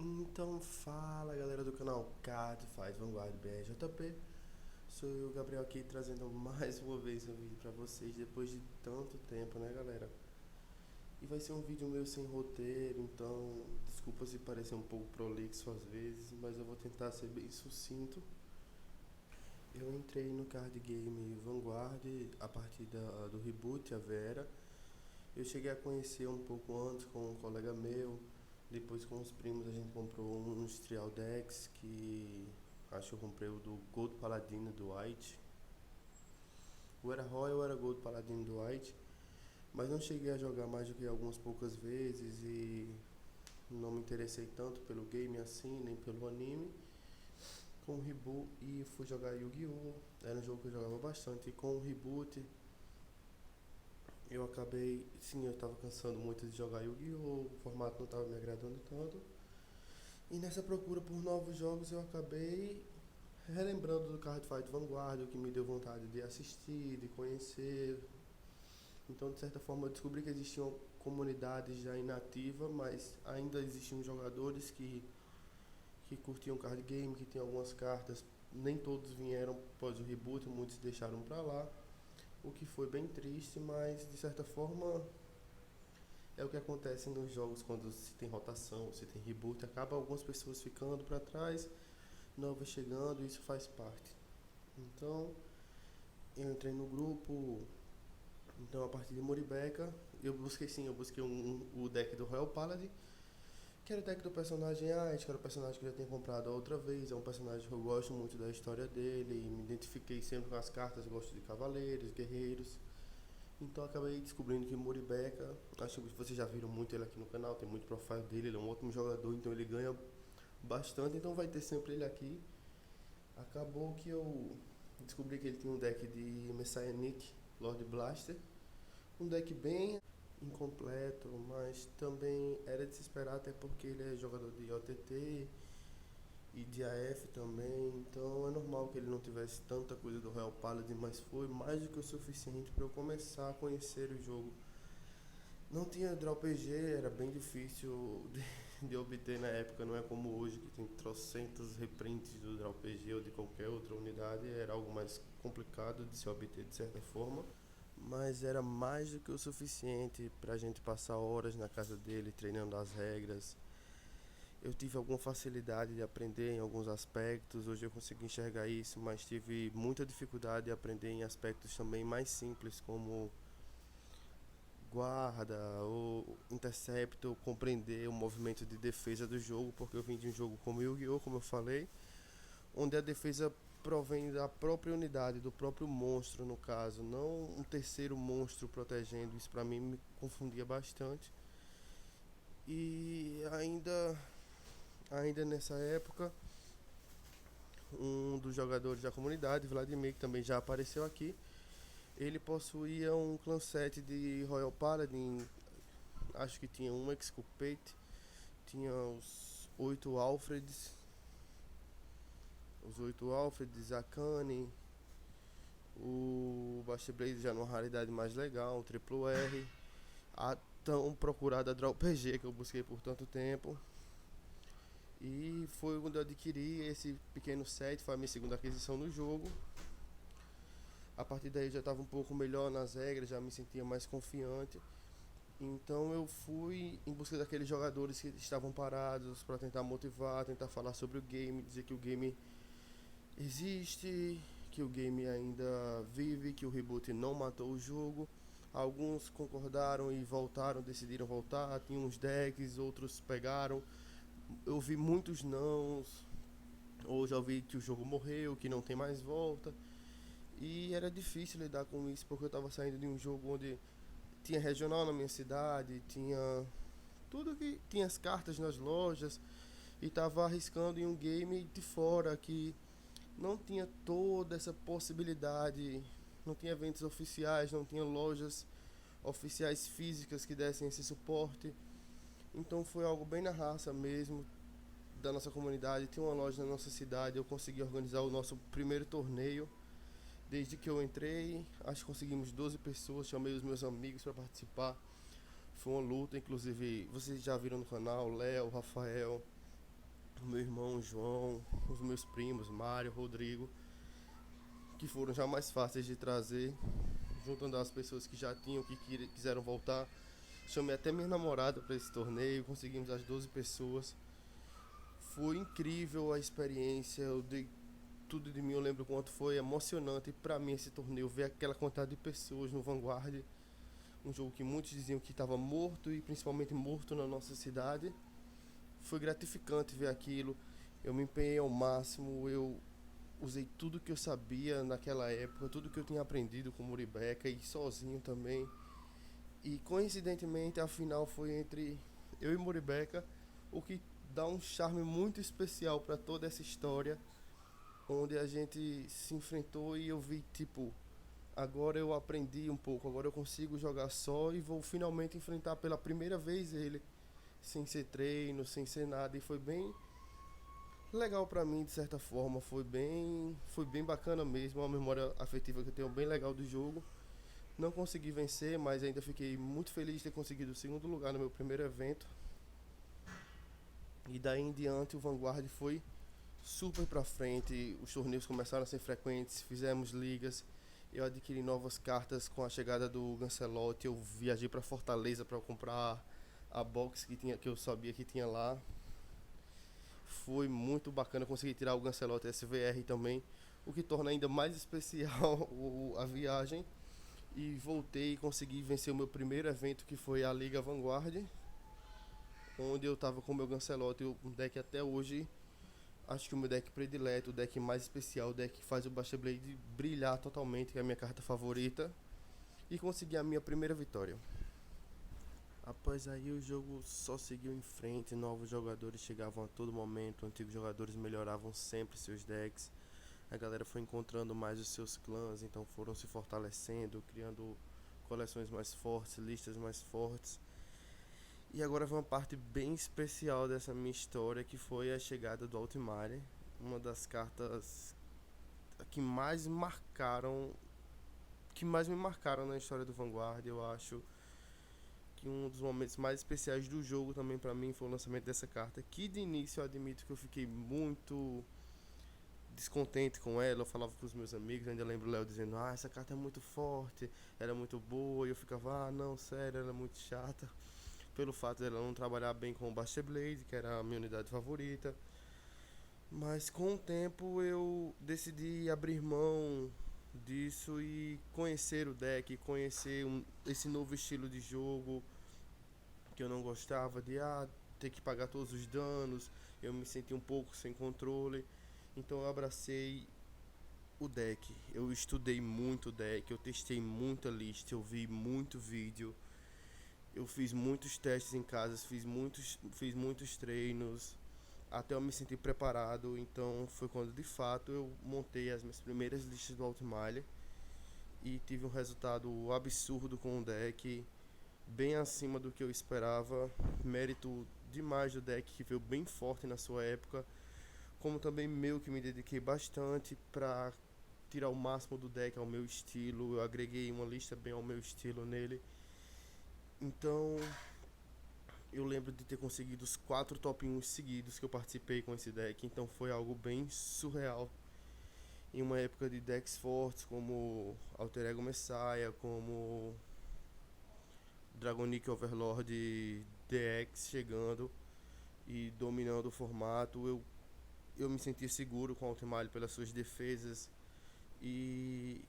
Então fala galera do canal Card Fight Vanguard BRJP. Sou eu, Gabriel, aqui trazendo mais uma vez um vídeo pra vocês depois de tanto tempo, né galera? E vai ser um vídeo meio sem roteiro, então desculpa se parecer um pouco prolixo às vezes, mas eu vou tentar ser bem sucinto. Eu entrei no card game Vanguard a partir do reboot, a Vera. Eu cheguei a conhecer um pouco antes com um colega meu. Depois com os primos a gente comprou um Industrial Dex, que acho que eu comprei o do Gold Paladino do White. O era Royal, era Gold Paladino do White, mas não cheguei a jogar mais do que algumas poucas vezes e não me interessei tanto pelo game assim, nem pelo anime. Com o reboot e fui jogar Yu-Gi-Oh! Era um jogo que eu jogava bastante e com o reboot eu acabei, sim, eu estava cansando muito de jogar Yu-Gi-Oh! O formato não estava me agradando tanto. E nessa procura por novos jogos eu acabei relembrando do Card Fight Vanguard, o que me deu vontade de assistir, de conhecer. Então, de certa forma, eu descobri que existiam comunidades já inativa, mas ainda existiam jogadores que curtiam card game, que tinham algumas cartas. Nem todos vieram após o reboot, muitos deixaram pra lá, o que foi bem triste, mas de certa forma é o que acontece nos jogos quando se tem rotação, se tem reboot, acaba algumas pessoas ficando para trás, novas chegando, e isso faz parte. Então, eu entrei no grupo, então a partir de Moribeca, eu busquei o deck do Royal Paladin, que era o deck do personagem Ice, que era o personagem que eu já tinha comprado a outra vez, é um personagem que eu gosto muito da história dele, e me identifiquei sempre com as cartas, eu gosto de cavaleiros, guerreiros. Então acabei descobrindo que Moribeca, acho que vocês já viram muito ele aqui no canal, tem muito profile dele, ele é um ótimo jogador, então ele ganha bastante, então vai ter sempre ele aqui. Acabou que eu descobri que ele tinha um deck de Messianic Lord Blaster, um deck bem incompleto, mas também era de se esperar, até porque ele é jogador de OTT e de AF também, então é normal que ele não tivesse tanta coisa do Royal Paladin, mas foi mais do que o suficiente para eu começar a conhecer o jogo. Não tinha draw PG, era bem difícil de obter na época, não é como hoje que tem trocentos reprints do draw PG ou de qualquer outra unidade, era algo mais complicado de se obter de certa forma, mas era mais do que o suficiente para a gente passar horas na casa dele treinando as regras. Eu tive alguma facilidade de aprender em alguns aspectos, hoje eu consigo enxergar isso, mas tive muita dificuldade de aprender em aspectos também mais simples, como guarda ou intercepto, compreender o movimento de defesa do jogo, porque eu vim de um jogo como Yu-Gi-Oh!, como eu falei, onde a defesa provém da própria unidade, do próprio monstro no caso, não um terceiro monstro protegendo. Isso pra mim me confundia bastante. E ainda nessa época, um dos jogadores da comunidade, Vladimir, que também já apareceu aqui, ele possuía um clan set de Royal Paladin, acho que tinha um Exculpate, tinha os 8 Alfreds, Akane, o Buster Blaze já numa raridade mais legal, um triplo R, a tão procurada Draw PG que eu busquei por tanto tempo. E foi quando eu adquiri esse pequeno set, foi a minha segunda aquisição no jogo. A partir daí eu já estava um pouco melhor nas regras, já me sentia mais confiante. Então eu fui em busca daqueles jogadores que estavam parados para tentar motivar, tentar falar sobre o game, dizer que o game existe, que o game ainda vive, que o reboot não matou o jogo. Alguns concordaram e voltaram, decidiram voltar, tinham uns decks, outros pegaram. Eu vi muitos nãos, ou já ouvi que o jogo morreu, que não tem mais volta. E era difícil lidar com isso, porque eu estava saindo de um jogo onde tinha regional na minha cidade, tinha tudo que tinha as cartas nas lojas, e estava arriscando em um game de fora que não tinha toda essa possibilidade, não tinha eventos oficiais, não tinha lojas oficiais físicas que dessem esse suporte. Então foi algo bem na raça mesmo da nossa comunidade. Tinha uma loja na nossa cidade, eu consegui organizar o nosso primeiro torneio. Desde que eu entrei, acho que conseguimos 12 pessoas, chamei os meus amigos para participar. Foi uma luta, inclusive vocês já viram no canal, Léo, Rafael, o meu irmão João, os meus primos Mário, Rodrigo, que foram já mais fáceis de trazer, juntando as pessoas que já tinham, que quiseram voltar. Chamei até minha namorada para esse torneio, conseguimos as 12 pessoas. Foi incrível a experiência, eu dei tudo de mim, eu lembro quanto foi emocionante para mim esse torneio, ver aquela quantidade de pessoas no Vanguard, um jogo que muitos diziam que estava morto e principalmente morto na nossa cidade. Foi gratificante ver aquilo, eu me empenhei ao máximo, eu usei tudo que eu sabia naquela época, tudo que eu tinha aprendido com o Muribeca e sozinho também. E coincidentemente a final foi entre eu e Muribeca, o que dá um charme muito especial para toda essa história, onde a gente se enfrentou e eu vi tipo, agora eu aprendi um pouco, agora eu consigo jogar só e vou finalmente enfrentar pela primeira vez ele, sem ser treino, sem ser nada, e foi bem legal pra mim de certa forma, foi bem bacana mesmo, uma memória afetiva que eu tenho bem legal do jogo. Não consegui vencer, mas ainda fiquei muito feliz de ter conseguido o segundo lugar no meu primeiro evento. E daí em diante o Vanguard foi super pra frente, os torneios começaram a ser frequentes, fizemos ligas, eu adquiri novas cartas com a chegada do Gancelotti, eu viajei para Fortaleza para comprar a box que eu sabia que tinha lá. Foi muito bacana conseguir tirar o Gancelotti SVR também, o que torna ainda mais especial a viagem. E voltei e consegui vencer o meu primeiro evento, que foi a Liga Vanguard, onde eu tava com o meu Gancelotti, um deck até hoje, acho que o meu deck predileto, o deck mais especial, o deck que faz o Baixa Blade brilhar totalmente, que é a minha carta favorita, e consegui a minha primeira vitória. Após aí o jogo só seguiu em frente, novos jogadores chegavam a todo momento, antigos jogadores melhoravam sempre seus decks, a galera foi encontrando mais os seus clãs, então foram se fortalecendo, criando coleções mais fortes, listas mais fortes. E agora vem uma parte bem especial dessa minha história, que foi a chegada do Altimare, uma das cartas que mais marcaram, que mais me marcaram na história do Vanguard. Eu acho que um dos momentos mais especiais do jogo também pra mim foi o lançamento dessa carta, que de início eu admito que eu fiquei muito descontente com ela. Eu falava com os meus amigos, ainda lembro o Léo dizendo: ah, essa carta é muito forte, ela é muito boa, e eu ficava: ah, não, sério, ela é muito chata, pelo fato dela não trabalhar bem com o Baixa Blade, que era a minha unidade favorita. Mas com o tempo eu decidi abrir mão disso e conhecer o deck, conhecer esse novo estilo de jogo que eu não gostava de ter que pagar todos os danos, eu me senti um pouco sem controle. Então eu abracei o deck, eu estudei muito o deck, eu testei muita lista, eu vi muito vídeo, eu fiz muitos testes em casa, fiz muitos treinos, até eu me sentir preparado. Então foi quando de fato eu montei as minhas primeiras listas do Altmaier e tive um resultado absurdo com o deck, bem acima do que eu esperava, mérito demais do deck que veio bem forte na sua época, como também meu, que me dediquei bastante para tirar o máximo do deck ao meu estilo. Eu agreguei uma lista bem ao meu estilo nele. Então eu lembro de ter conseguido os 4 top 1 seguidos que eu participei com esse deck, então foi algo bem surreal. Em uma época de decks fortes como Alter Ego Messiah, como Dragonic Overlord DX chegando e dominando o formato, eu me sentia seguro com o Altemale pelas suas defesas e,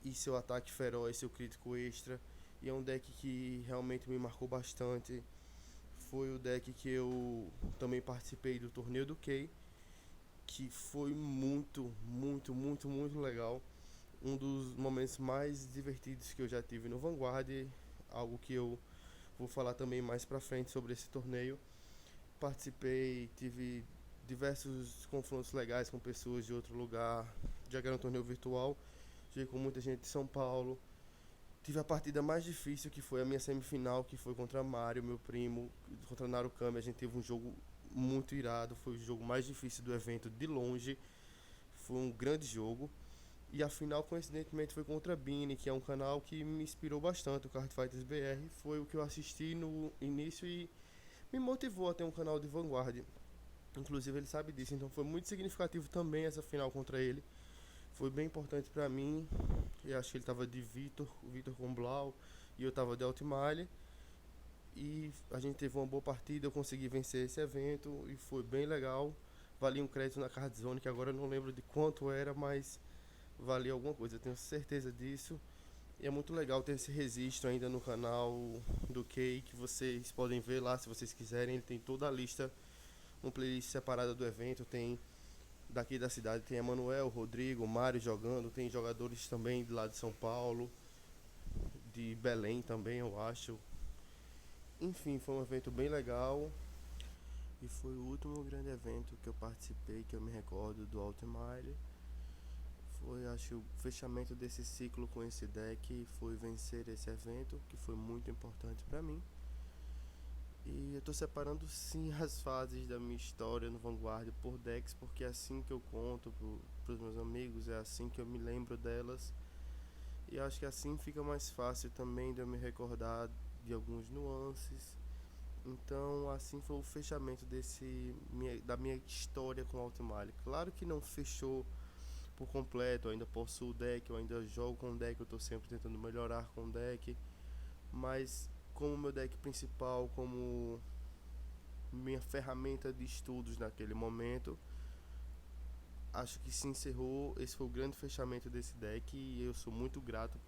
e seu ataque feroz, seu crítico extra. E é um deck que realmente me marcou bastante. Foi o deck que eu também participei do torneio do Key, que foi muito, muito, muito, muito legal. Um dos momentos mais divertidos que eu já tive no Vanguard, algo que eu vou falar também mais pra frente sobre esse torneio. Participei, tive diversos confrontos legais com pessoas de outro lugar, já que era um torneio virtual, joguei com muita gente de São Paulo. Tive a partida mais difícil, que foi a minha semifinal, que foi contra Mário, meu primo, contra Narukami. A gente teve um jogo muito irado, foi o jogo mais difícil do evento de longe, foi um grande jogo. E a final, coincidentemente, foi contra a Bini, que é um canal que me inspirou bastante, o Card Fighters BR. Foi o que eu assisti no início e me motivou a ter um canal de Vanguard. Inclusive ele sabe disso, então foi muito significativo também essa final contra ele. Foi bem importante pra mim. Eu acho que ele tava de Vitor, o Vitor com Blau, e eu tava de Altmaier. E a gente teve uma boa partida, eu consegui vencer esse evento e foi bem legal. Valia um crédito na Card Zone, que agora eu não lembro de quanto era, mas valia alguma coisa, eu tenho certeza disso. E é muito legal ter esse registro ainda no canal do Key, que vocês podem ver lá se vocês quiserem. Ele tem toda a lista, uma playlist separada do evento. Tem daqui da cidade, tem Emanuel, Rodrigo, Mário jogando. Tem jogadores também de lá de São Paulo, de Belém também, eu acho. Enfim, foi um evento bem legal. E foi o último grande evento que eu participei, que eu me recordo, do Altmaier. Foi, acho, o fechamento desse ciclo com esse deck foi vencer esse evento, que foi muito importante pra mim. E eu tô separando sim as fases da minha história no Vanguard por decks, porque é assim que eu conto pros meus amigos, é assim que eu me lembro delas. E acho que assim fica mais fácil também de eu me recordar de alguns nuances. Então, assim foi o fechamento da minha história com o Altmaier. Claro que não fechou por completo, eu ainda possuo o deck, eu ainda jogo com o deck, eu tô sempre tentando melhorar com o deck, mas como meu deck principal, como minha ferramenta de estudos naquele momento, acho que se encerrou. Esse foi o grande fechamento desse deck e eu sou muito grato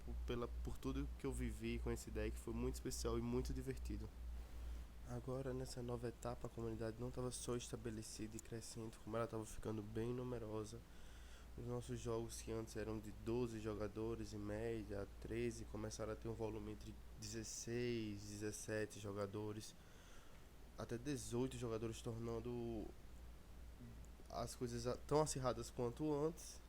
por tudo que eu vivi com esse deck, foi muito especial e muito divertido. Agora, nessa nova etapa, a comunidade não estava só estabelecida e crescendo, como ela estava ficando bem numerosa. Os nossos jogos, que antes eram de 12 jogadores em média, 13, começaram a ter um volume entre 16, 17 jogadores, até 18 jogadores, tornando as coisas tão acirradas quanto antes,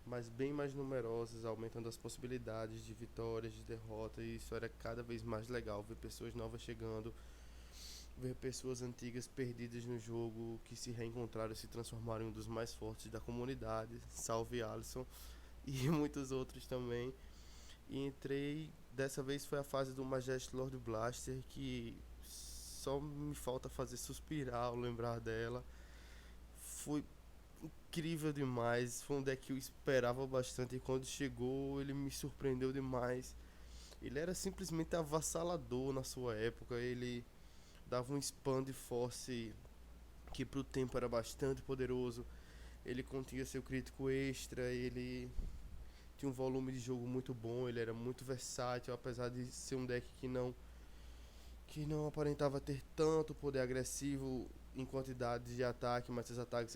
mas bem mais numerosas, aumentando as possibilidades de vitórias, de derrota, e isso era cada vez mais legal, ver pessoas novas chegando, ver pessoas antigas perdidas no jogo que se reencontraram e se transformaram em um dos mais fortes da comunidade. Salve Alisson e muitos outros também. E entrei, dessa vez foi a fase do Majestic Lord Blaster, que só me falta fazer suspirar ao lembrar dela. Foi incrível demais, foi um deck que eu esperava bastante e quando chegou ele me surpreendeu demais. Ele era simplesmente avassalador na sua época, ele dava um spam de force que pro tempo era bastante poderoso. Ele continha seu crítico extra, ele tinha um volume de jogo muito bom, ele era muito versátil, apesar de ser um deck que não aparentava ter tanto poder agressivo em quantidade de ataque, mas seus ataques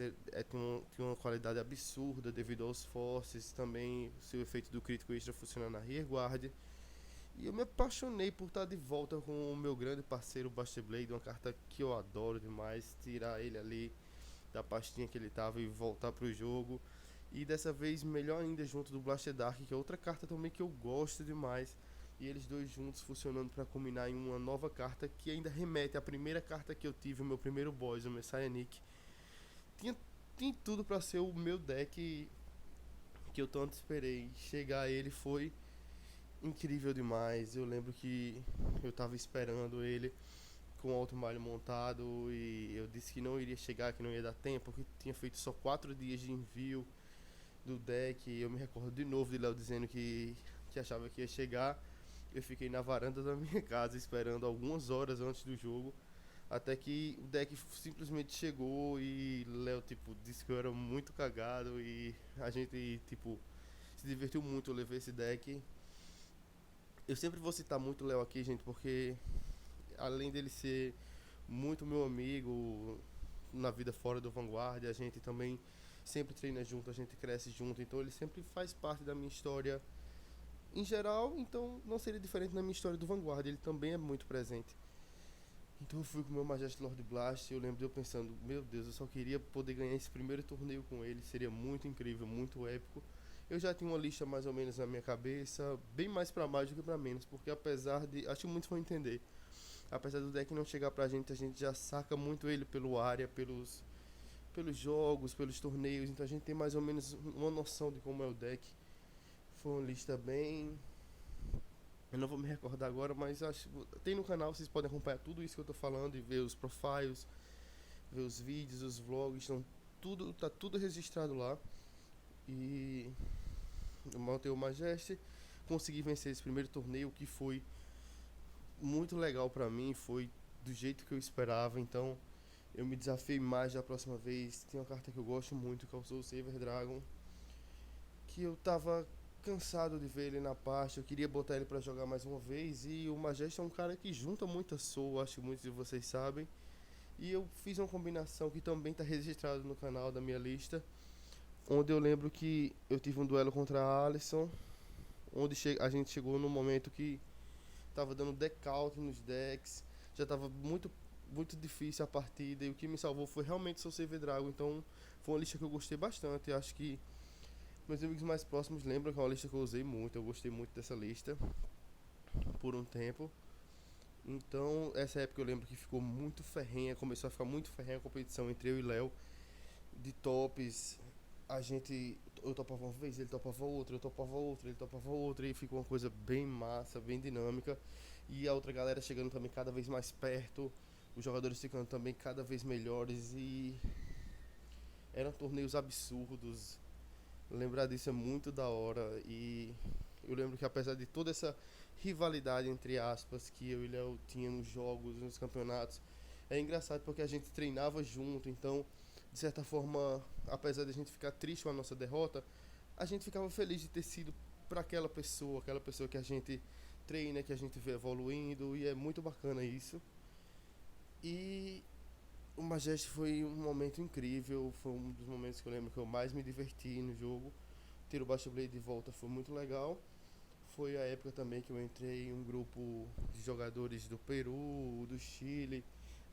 tinham uma qualidade absurda devido aos forces, também seu efeito do crítico extra funciona na rearguard. E eu me apaixonei por estar de volta com o meu grande parceiro Buster Blade, uma carta que eu adoro demais, tirar ele ali da pastinha que ele tava e voltar pro jogo. E dessa vez melhor ainda junto do Blaster Dark, que é outra carta também que eu gosto demais. E eles dois juntos funcionando para combinar em uma nova carta que ainda remete à primeira carta que eu tive, o meu primeiro boss, o Messiah Nick. Tinha, tinha tudo para ser o meu deck que eu tanto esperei. Chegar a ele foi incrível demais. Eu lembro que eu tava esperando ele com o alto malho montado e eu disse que não iria chegar, que não ia dar tempo, porque tinha feito só 4 dias de envio do deck. E eu me recordo de novo de Léo dizendo que achava que ia chegar. Eu fiquei na varanda da minha casa esperando algumas horas antes do jogo, até que o deck simplesmente chegou e Léo, tipo, disse que eu era muito cagado e a gente, tipo, se divertiu muito. Eu levei esse deck. Eu sempre vou citar muito o Léo aqui, gente, porque além dele ser muito meu amigo na vida fora do Vanguard, a gente também sempre treina junto, a gente cresce junto, então ele sempre faz parte da minha história em geral, então não seria diferente na minha história do Vanguard, ele também é muito presente. Então eu fui com o meu Majestic Lord Blast e eu lembro de eu pensando, meu Deus, eu só queria poder ganhar esse primeiro torneio com ele, seria muito incrível, muito épico. Eu já tinha uma lista mais ou menos na minha cabeça, bem mais pra mais do que pra menos, porque apesar de, acho que muitos vão entender, apesar do deck não chegar pra gente, a gente já saca muito ele pelo área, pelos jogos, pelos torneios, então a gente tem mais ou menos uma noção de como é o deck. Foi uma lista bem, eu não vou me recordar agora, mas acho tem no canal, vocês podem acompanhar tudo isso que eu tô falando e ver os profiles, ver os vídeos, os vlogs, então tá tudo registrado lá. E eu montei o Majeste, consegui vencer esse primeiro torneio que foi muito legal pra mim, foi do jeito que eu esperava, então eu me desafiei mais da próxima vez. Tem uma carta que eu gosto muito, que é o Soul Saver Dragon, que eu tava cansado de ver ele na pasta, eu queria botar ele pra jogar mais uma vez, e o Majeste é um cara que junta muita soul, acho que muitos de vocês sabem, e eu fiz uma combinação que também tá registrado no canal da minha lista, onde eu lembro que eu tive um duelo contra a Alisson, onde a gente chegou no momento que tava dando decaute nos decks, já tava muito difícil a partida, e o que me salvou foi realmente Soul Save Dragon. Então foi uma lista que eu gostei bastante. Acho que meus amigos mais próximos lembram que é uma lista que eu usei muito, eu gostei muito dessa lista por um tempo. Então essa época eu lembro que ficou muito ferrenha, começou a ficar muito ferrenha a competição entre eu e Léo de tops. Eu topava uma vez, ele topava outra, eu topava outra, ele topava outra, e ficou uma coisa bem massa, bem dinâmica. E a outra galera chegando também cada vez mais perto, os jogadores ficando também cada vez melhores, e eram torneios absurdos. Lembrar disso é muito da hora. E eu lembro que apesar de toda essa rivalidade, entre aspas, que eu e Léo tinha nos jogos, nos campeonatos, é engraçado porque a gente treinava junto, então de certa forma, apesar de a gente ficar triste com a nossa derrota, a gente ficava feliz de ter sido para aquela pessoa que a gente treina, que a gente vê evoluindo, e é muito bacana isso. E o Majeste foi um momento incrível, foi um dos momentos que eu lembro que eu mais me diverti no jogo. Ter o Baixa Blade de volta foi muito legal. Foi a época também que eu entrei em um grupo de jogadores do Peru, do Chile,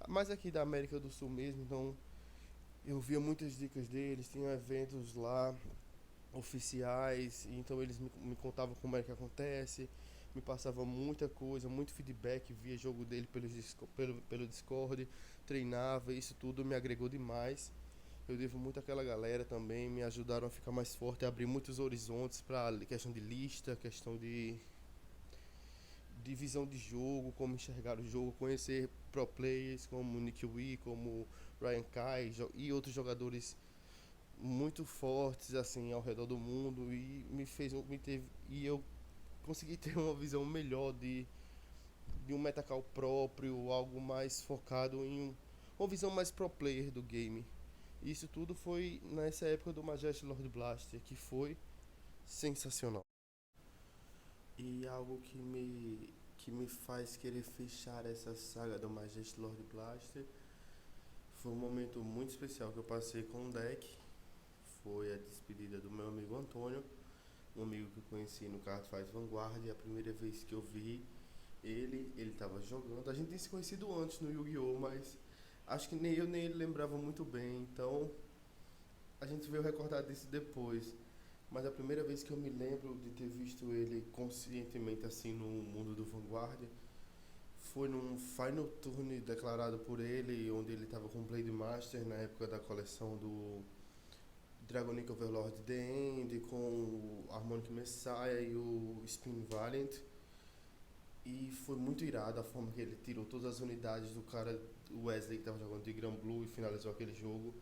mais aqui da América do Sul mesmo, então eu via muitas dicas deles, tinham eventos lá oficiais, e então eles me contavam como é que acontece, me passavam muita coisa, muito feedback, via jogo dele pelo Discord, treinava, isso tudo me agregou demais. Eu devo muito àquela galera também, me ajudaram a ficar mais forte, a abrir muitos horizontes para questão de lista, questão de visão de jogo, como enxergar o jogo, conhecer pro players como Nick Wee, como Ryan Kai e outros jogadores muito fortes assim ao redor do mundo, e e eu consegui ter uma visão melhor de um metacal próprio, algo mais focado uma visão mais pro player do game. Isso tudo foi nessa época do Majestic Lord Blaster, que foi sensacional. E algo que me faz querer fechar essa saga do Majestic Lord Blaster foi um momento muito especial que eu passei com o deck. Foi a despedida do meu amigo Antônio, um amigo que eu conheci no Cardfight Vanguard, e a primeira vez que eu vi ele estava jogando. A gente tinha se conhecido antes no Yu-Gi-Oh!, mas acho que nem eu nem ele lembrava muito bem, então a gente veio recordar disso depois. Mas a primeira vez que eu me lembro de ter visto ele conscientemente assim no mundo do Vanguard foi num Final Tourney declarado por ele, onde ele estava com o Blade Master na época da coleção do Dragonic Overlord The End, com o Harmonic Messiah e o Spin Valiant. E foi muito irado a forma que ele tirou todas as unidades do cara, o Wesley, que estava jogando de Gran Blue, e finalizou aquele jogo.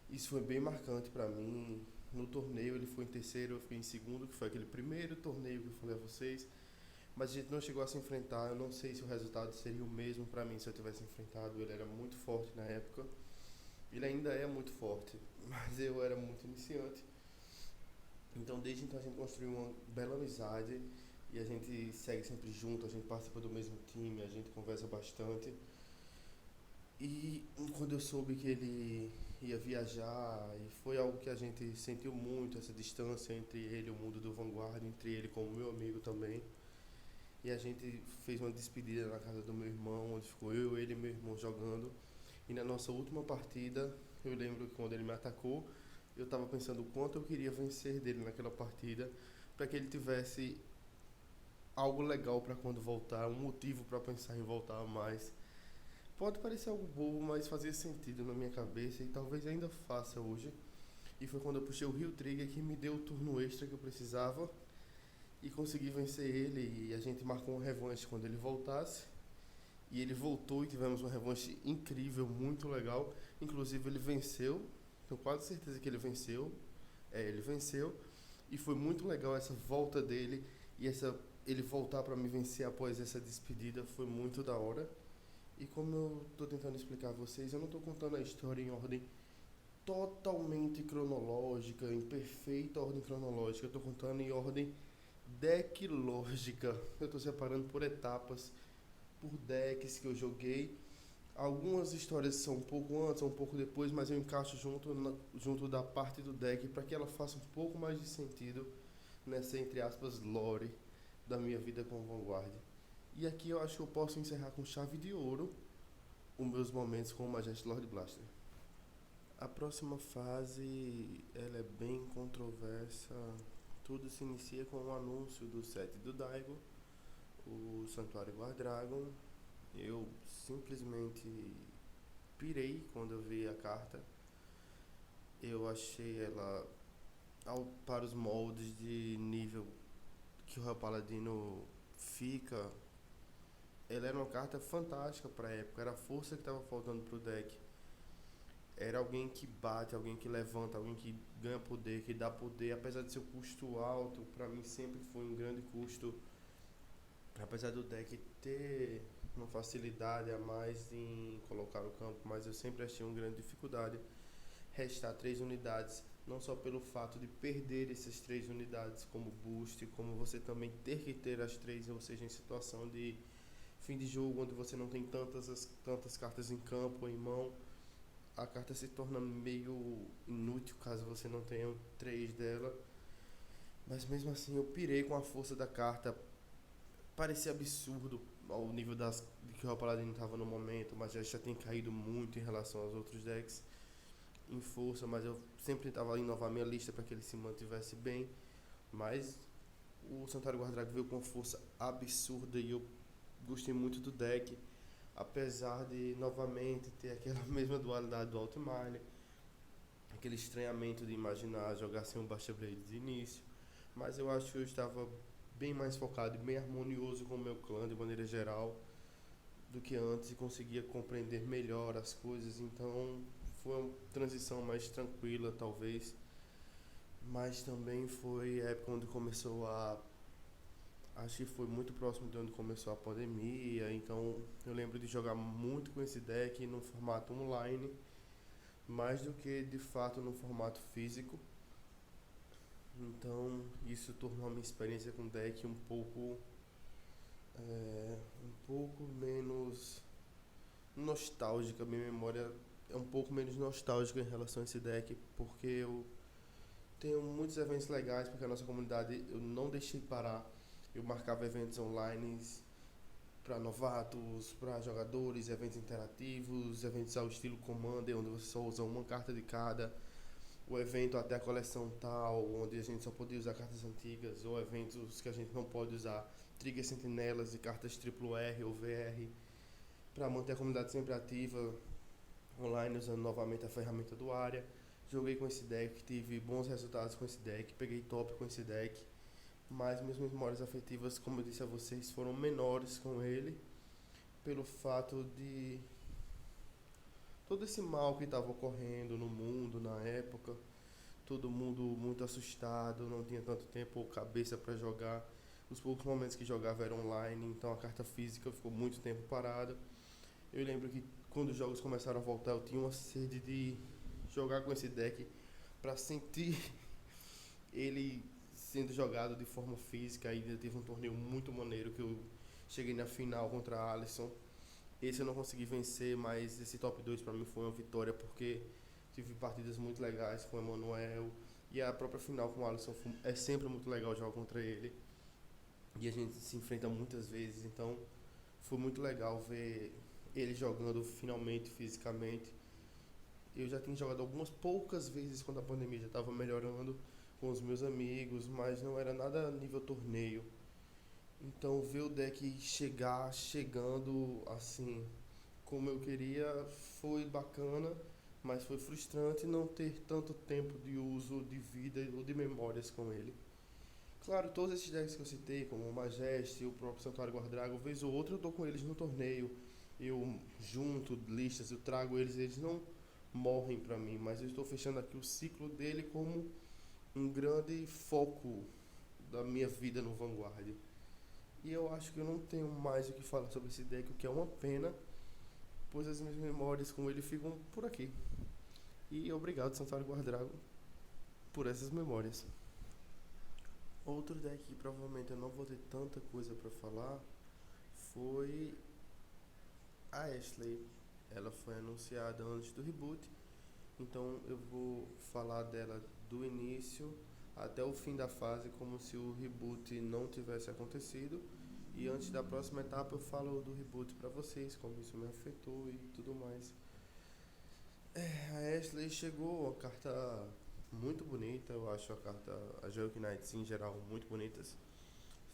Isso foi bem marcante pra mim. No torneio ele foi em terceiro, eu fiquei em segundo, que foi aquele primeiro torneio que eu falei a vocês. Mas a gente não chegou a se enfrentar, eu não sei se o resultado seria o mesmo pra mim se eu tivesse enfrentado. Ele era muito forte na época, ele ainda é muito forte, mas eu era muito iniciante. Então desde então a gente construiu uma bela amizade, e a gente segue sempre junto, a gente participa do mesmo time, a gente conversa bastante. E quando eu soube que ele ia viajar, e foi algo que a gente sentiu muito, essa distância entre ele e o mundo do Vanguard, entre ele como meu amigo também. E a gente fez uma despedida na casa do meu irmão, onde ficou eu, ele e meu irmão jogando. E na nossa última partida, eu lembro que quando ele me atacou, eu estava pensando o quanto eu queria vencer dele naquela partida, para que ele tivesse algo legal para quando voltar, um motivo para pensar em voltar mais. Pode parecer algo bobo, mas fazia sentido na minha cabeça, e talvez ainda faça hoje. E foi quando eu puxei o Rio Trigger que me deu o turno extra que eu precisava, e consegui vencer ele, e a gente marcou um revanche quando ele voltasse. E ele voltou e tivemos uma revanche incrível, muito legal. Inclusive ele venceu, tenho quase certeza que ele venceu. Ele venceu. E foi muito legal essa volta dele e ele voltar para me vencer após essa despedida foi muito da hora. E como eu tô tentando explicar a vocês, eu não tô contando a história em ordem totalmente cronológica, em perfeita ordem cronológica. Eu tô contando em ordem decklógica. Eu tô separando por etapas, por decks que eu joguei. Algumas histórias são um pouco antes, um pouco depois, mas eu encaixo junto da parte do deck para que ela faça um pouco mais de sentido nessa, entre aspas, lore da minha vida com Vanguard. E aqui eu acho que eu posso encerrar com chave de ouro os meus momentos com o Majestic Lord Blaster. A próxima fase ela é bem controversa. Tudo se inicia com o anúncio do set do Daigo, o Santuário Guardragon. Eu simplesmente pirei quando eu vi a carta. Eu achei ela, para os moldes de nível que o Real Paladino fica, ela era uma carta fantástica para a época. Era a força que estava faltando pro deck. Era alguém que bate, alguém que levanta, alguém que ganha poder, que dá poder. Apesar de seu custo alto, para mim sempre foi um grande custo. Apesar do deck ter uma facilidade a mais em colocar no campo, mas eu sempre achei uma grande dificuldade restar 3 unidades, não só pelo fato de perder essas 3 unidades como boost, como você também ter que ter as 3, ou seja, em situação de fim de jogo, onde você não tem tantas cartas em campo, em mão, a carta se torna meio inútil caso você não tenha 3 dela. Mas mesmo assim eu pirei com a força da carta. Parecia absurdo ao nível de que o Paladino estava no momento, mas já tem caído muito em relação aos outros decks em força, mas eu sempre tentava inovar minha lista para que ele se mantivesse bem. Mas o Santuário Guardragon veio com força absurda e eu gostei muito do deck, apesar de novamente ter aquela mesma dualidade do Altmine, aquele estranhamento de imaginar jogar sem um Baixa Blade de início. Mas eu acho que eu estava bem mais focado e bem harmonioso com o meu clã de maneira geral do que antes e conseguia compreender melhor as coisas. Então foi uma transição mais tranquila talvez, mas também foi a época onde começou acho que foi muito próximo de onde começou a pandemia. Então eu lembro de jogar muito com esse deck no formato online, mais do que de fato no formato físico. Então isso tornou a minha experiência com o deck um pouco menos nostálgica. Minha memória é um pouco menos nostálgica em relação a esse deck, porque eu tenho muitos eventos legais, porque a nossa comunidade eu não deixei parar. Eu marcava eventos online para novatos, para jogadores, eventos interativos, eventos ao estilo Commander, onde você só usa uma carta de cada, o evento até a coleção tal, onde a gente só podia usar cartas antigas, ou eventos que a gente não pode usar Trigger Sentinelas e cartas RRR ou VR, para manter a comunidade sempre ativa online, usando novamente a ferramenta do área. Joguei com esse deck, tive bons resultados com esse deck, peguei top com esse deck, mas minhas memórias afetivas, como eu disse a vocês, foram menores com ele, pelo fato de todo esse mal que estava ocorrendo no mundo na época, todo mundo muito assustado, não tinha tanto tempo ou cabeça para jogar. Os poucos momentos que jogava eram online, então a carta física ficou muito tempo parada. Eu lembro que quando os jogos começaram a voltar, eu tinha uma sede de jogar com esse deck para sentir ele sendo jogado de forma física. Ainda teve um torneio muito maneiro que eu cheguei na final contra a Alisson. Esse eu não consegui vencer, mas esse top 2 para mim foi uma vitória, porque tive partidas muito legais com o Emanuel, e a própria final com o Alisson é sempre muito legal jogar contra ele, e a gente se enfrenta muitas vezes, então foi muito legal ver ele jogando finalmente fisicamente. Eu já tinha jogado algumas poucas vezes quando a pandemia já estava melhorando com os meus amigos, mas não era nada nível torneio. Então ver o deck chegando assim como eu queria foi bacana, mas foi frustrante não ter tanto tempo de uso de vida ou de memórias com ele. Claro, todos esses decks que eu citei, como o Majeste e o próprio Santuário Guardragon, vez ou outra eu tô com eles no torneio, eu junto listas, eu trago eles não morrem para mim, mas eu estou fechando aqui o ciclo dele como um grande foco da minha vida no Vanguard. E eu acho que eu não tenho mais o que falar sobre esse deck, o que é uma pena, pois as minhas memórias com ele ficam por aqui. E obrigado, Santuário Guardrago, por essas memórias. Outro deck que provavelmente eu não vou ter tanta coisa para falar foi a Ashley. Ela foi anunciada antes do reboot, então eu vou falar dela do início até o fim da fase, como se o reboot não tivesse acontecido. E antes da próxima etapa eu falo do reboot pra vocês, como isso me afetou e tudo mais. A Ashley chegou, uma carta muito bonita, eu acho a Joke Knights em geral muito bonitas.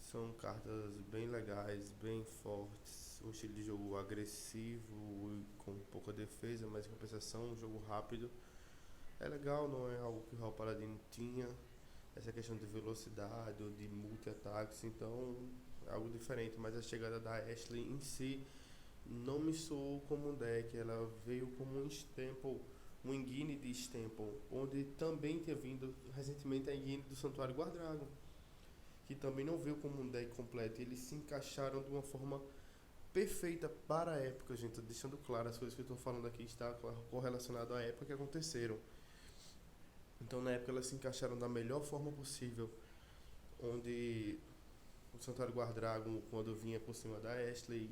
São cartas bem legais, bem fortes, um estilo de jogo agressivo e com pouca defesa, mas em compensação um jogo rápido. É legal, não é algo que o Real Paladino tinha, essa questão de velocidade ou de multi-ataques, então é algo diferente, mas a chegada da Ashley em si não me soou como um deck, ela veio como um Stample, um Engine de Stample, onde também tinha vindo recentemente a Engine do Santuário Guardragon, que também não veio como um deck completo, e eles se encaixaram de uma forma perfeita para a época, gente, deixando claro as coisas que eu estou falando aqui está correlacionado à época que aconteceram. Então na época elas se encaixaram da melhor forma possível, onde o Santuário Guardragon, quando vinha por cima da Ashley,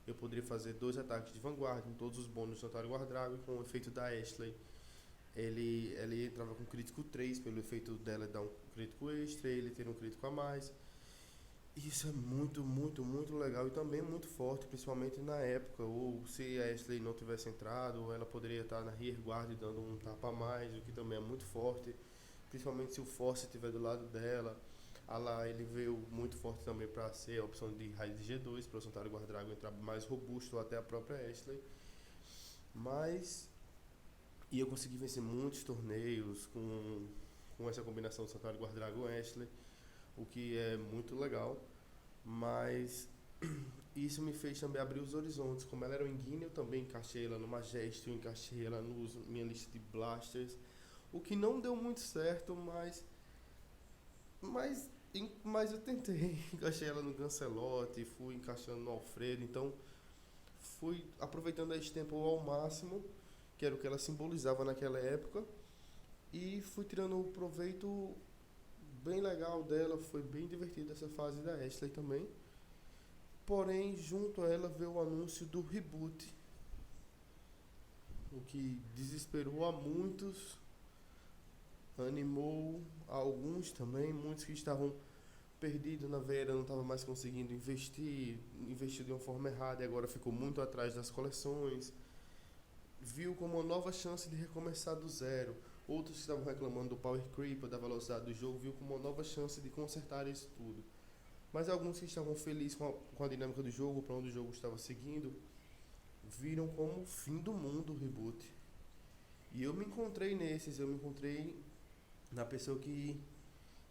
eu poderia fazer 2 ataques de vanguarda em todos os bônus do Santuário Guardragon, com o efeito da Ashley. Ele entrava com crítico 3, pelo efeito dela dar um crítico extra, ele ter um crítico a mais. Isso é muito, muito, muito legal e também muito forte, principalmente na época. Ou se a Ashley não tivesse entrado, ela poderia estar na rearguard dando um tapa a mais, o que também é muito forte, principalmente se o Force estiver do lado dela. Lá ele veio muito forte também para ser a opção de raid de G2, para o Santuário Guardragon entrar mais robusto, ou até a própria Ashley. Mas. E eu consegui vencer muitos torneios com essa combinação do Santuário Guardragon e Ashley, o que é muito legal. Mas isso me fez também abrir os horizontes. Como ela era o Engine, eu também encaixei ela no Majestic, eu encaixei ela na minha lista de Blasters, o que não deu muito certo, mas, mas eu tentei. Encaixei ela no Gancelote, fui encaixando no Alfredo, então fui aproveitando a Stample ao máximo, que era o que ela simbolizava naquela época, e fui tirando o proveito bem legal dela, foi bem divertida essa fase da Ashley também. Porém, junto a ela veio o anúncio do reboot, o que desesperou a muitos, animou a alguns também, muitos que estavam perdidos na veia, não estavam mais conseguindo investiu de uma forma errada e agora ficou muito atrás das coleções. Viu como uma nova chance de recomeçar do zero. Outros que estavam reclamando do power creep, da velocidade do jogo, viu como uma nova chance de consertar isso tudo. Mas alguns que estavam felizes com a dinâmica do jogo, para onde o jogo estava seguindo, viram como o fim do mundo o reboot. E eu me encontrei nesses, eu me encontrei na pessoa que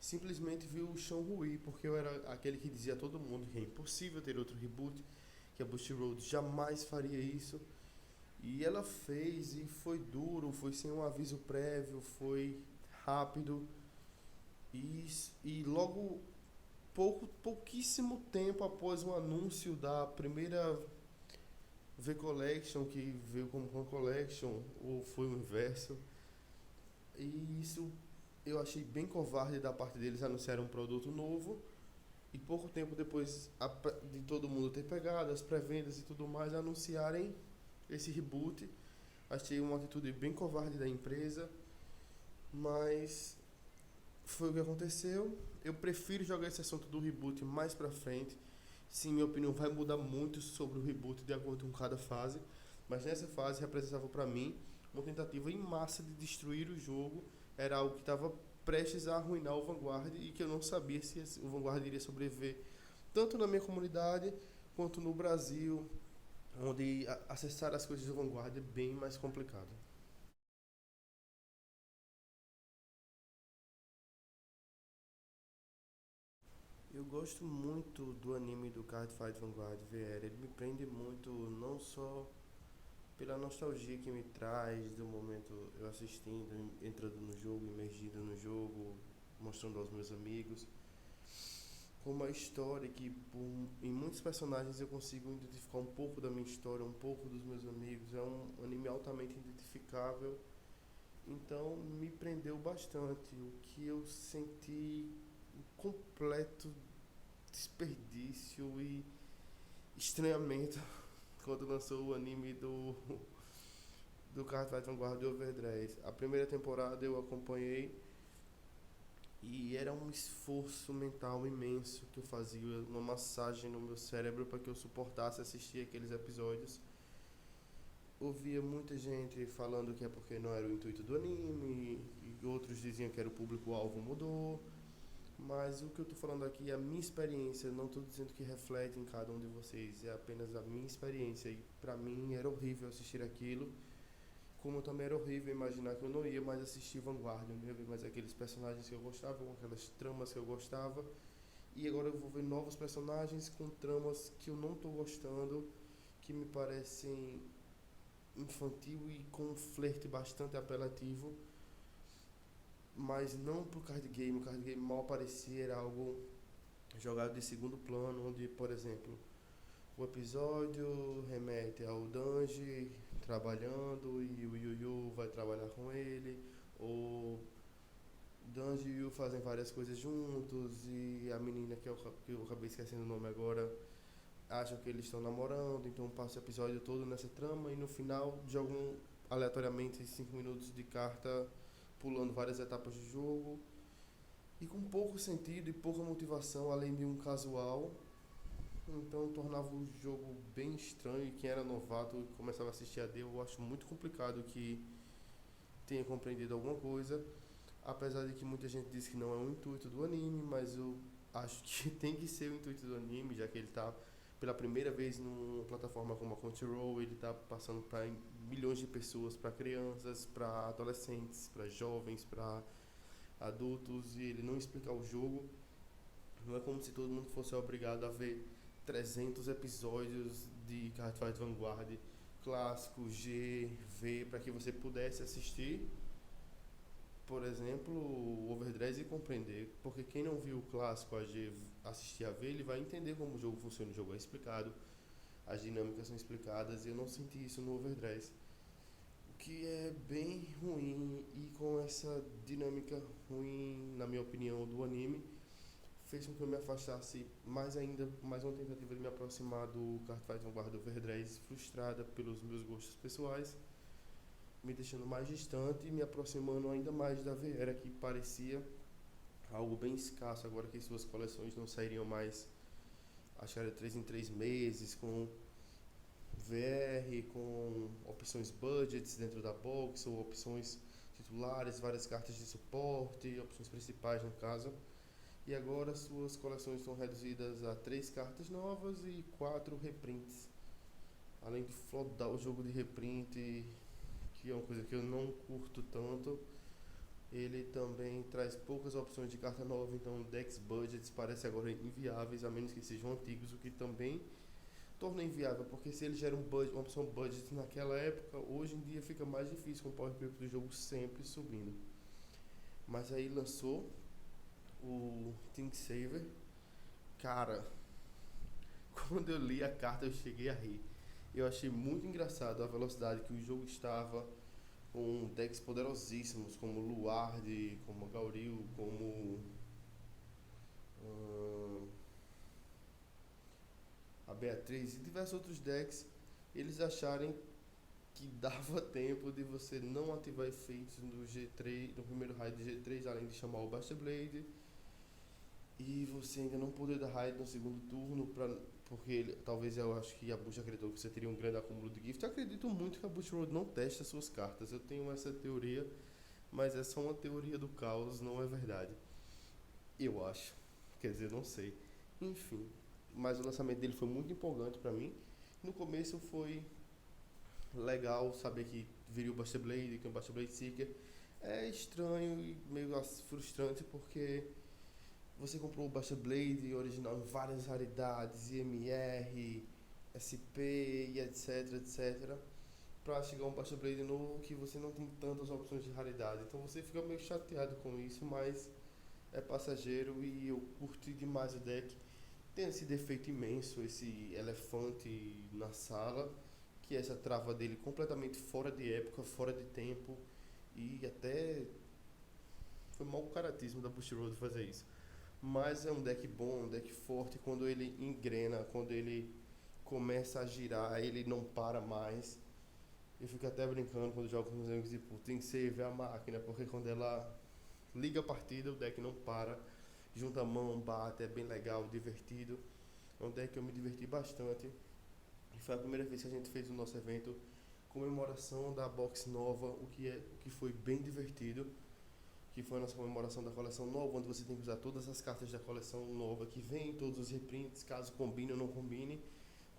simplesmente viu o chão ruir, porque eu era aquele que dizia a todo mundo que é impossível ter outro reboot, que a Bushy Road jamais faria isso. E ela fez, e foi duro, foi sem um aviso prévio, foi rápido. E logo pouquíssimo tempo após o anúncio da primeira V-Collection, que veio como One Collection, ou foi o inverso. E isso eu achei bem covarde da parte deles anunciar um produto novo. E pouco tempo depois de todo mundo ter pegado as pré-vendas e tudo mais, anunciarem esse reboot. Achei uma atitude bem covarde da empresa, mas foi o que aconteceu. Eu prefiro jogar esse assunto do reboot mais pra frente. Sim, minha opinião vai mudar muito sobre o reboot de acordo com cada fase, mas nessa fase representava pra mim uma tentativa em massa de destruir o jogo. Era algo que estava prestes a arruinar o Vanguard e que eu não sabia se o Vanguard iria sobreviver tanto na minha comunidade quanto no Brasil, onde acessar as coisas do Vanguard é bem mais complicado. Eu gosto muito do anime do Cardfight Vanguard VR. Ele me prende muito, não só pela nostalgia que me traz do momento eu assistindo, entrando no jogo, imergido no jogo, mostrando aos meus amigos, como a história que em muitos personagens eu consigo identificar um pouco da minha história, um pouco dos meus amigos. É um anime altamente identificável, então me prendeu bastante. O que eu senti um completo desperdício e estranhamento quando lançou o anime do Cardfight Vanguard Overdress. A primeira temporada eu acompanhei e era um esforço mental imenso que eu fazia, uma massagem no meu cérebro para que eu suportasse assistir aqueles episódios. Ouvia muita gente falando que é porque não era o intuito do anime, e outros diziam que era o público-alvo mudou. Mas o que eu tô falando aqui é a minha experiência, não tô dizendo que reflete em cada um de vocês, é apenas a minha experiência. E pra mim era horrível assistir aquilo, como também era horrível imaginar que eu não ia mais assistir Vanguard, eu não ia ver mais aqueles personagens que eu gostava, com aquelas tramas que eu gostava. E agora eu vou ver novos personagens com tramas que eu não tô gostando, que me parecem infantil e com um flerte bastante apelativo, mas não pro card game. O card game mal parecia, era algo jogado de segundo plano, onde, por exemplo, o episódio remete ao Danji trabalhando e o Yu Yu vai trabalhar com ele, ou Danji e Yu fazem várias coisas juntos e a menina que eu acabei esquecendo o nome agora acham que eles estão namorando, então passa o episódio todo nessa trama e no final jogam aleatoriamente 5 minutos de carta pulando várias etapas de jogo e com pouco sentido e pouca motivação além de um casual. Então tornava o jogo bem estranho e quem era novato e começava a assistir AD, eu acho muito complicado que tenha compreendido alguma coisa, apesar de que muita gente diz que não é o intuito do anime, mas eu acho que tem que ser o intuito do anime, já que ele está pela primeira vez numa plataforma como a Crunchyroll, ele está passando para milhões de pessoas, para crianças, para adolescentes, para jovens, para adultos, e ele não explicar o jogo. Não é como se todo mundo fosse obrigado a ver 300 episódios de Cardfight Vanguard clássico, G, V, para que você pudesse assistir, por exemplo, o Overdress e compreender. Porque quem não viu o clássico, a G, assistir a V, ele vai entender como o jogo funciona. O jogo é explicado, as dinâmicas são explicadas, e eu não senti isso no Overdress. O que é bem ruim, e com essa dinâmica ruim, na minha opinião, do anime, fez com que eu me afastasse mais ainda, mais uma tentativa de me aproximar do Cardfight Vanguard Overdress, frustrada pelos meus gostos pessoais, me deixando mais distante e me aproximando ainda mais da VR, que parecia algo bem escasso, agora que suas coleções não sairiam mais, acho que era 3 em 3 meses, com VR, com opções budgets dentro da box, ou opções titulares, várias cartas de suporte, opções principais no caso. E agora suas coleções estão reduzidas a 3 cartas novas e 4 reprints. Além de flodar o jogo de reprint, que é uma coisa que eu não curto tanto, ele também traz poucas opções de carta nova, então decks budgets parecem agora inviáveis, a menos que sejam antigos, o que também torna inviável, porque se ele gera uma opção budget naquela época, hoje em dia fica mais difícil com o power creep do jogo sempre subindo. Mas aí lançou o Think Saver. Cara, quando eu li a carta eu cheguei a rir. Eu achei muito engraçado a velocidade que o jogo estava, com decks poderosíssimos como Luard, como Gauril, como a Beatriz e diversos outros decks. Eles acharem que dava tempo de você não ativar efeitos no G3, no primeiro raid de G3, além de chamar o Buster Blade, e você ainda não poder dar raid no segundo turno, porque talvez eu acho que a Bush acreditou que você teria um grande acúmulo de gift. Eu acredito muito que a Bush Road não testa suas cartas, eu tenho essa teoria, mas é só uma teoria do caos, não é verdade. Eu acho, quer dizer, não sei. Enfim, mas o lançamento dele foi muito empolgante pra mim. No começo foi legal saber que viria o Buster Blade, que é o Buster Blade Seeker. É estranho e meio frustrante porque você comprou o Baixa Blade original em várias raridades, IMR, SP e etc, etc, pra chegar um Baixa Blade novo que você não tem tantas opções de raridade. Então você fica meio chateado com isso, mas é passageiro e eu curti demais o deck. Tem esse defeito imenso, esse elefante na sala, que é essa trava dele completamente fora de época, fora de tempo, e até foi mau caratismo da Bushiroad fazer isso. Mas é um deck bom, um deck forte, quando ele engrena, quando ele começa a girar, ele não para mais. Eu fico até brincando quando jogo com os amigos, tipo, tem que save a máquina, porque quando ela liga a partida, o deck não para, junta a mão, bate, é bem legal, divertido. É um deck que eu me diverti bastante. E foi a primeira vez que a gente fez o nosso evento comemoração da box nova, o que foi bem divertido, que foi a nossa comemoração da coleção nova, onde você tem que usar todas as cartas da coleção nova que vem, todos os reprints, caso combine ou não combine,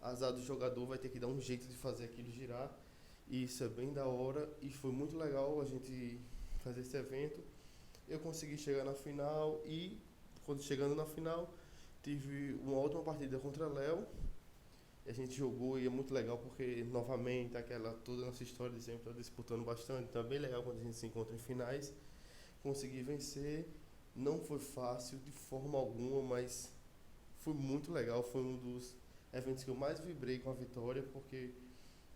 azar do jogador vai ter que dar um jeito de fazer aquilo girar. E isso é bem da hora e foi muito legal a gente fazer esse evento. Eu consegui chegar na final e, quando chegando na final, tive uma última partida contra Léo. A gente jogou e é muito legal porque, novamente, aquela toda a nossa história de sempre está disputando bastante. Então é bem legal quando a gente se encontra em finais. Consegui vencer, não foi fácil de forma alguma, mas foi muito legal. Foi um dos eventos que eu mais vibrei com a vitória, porque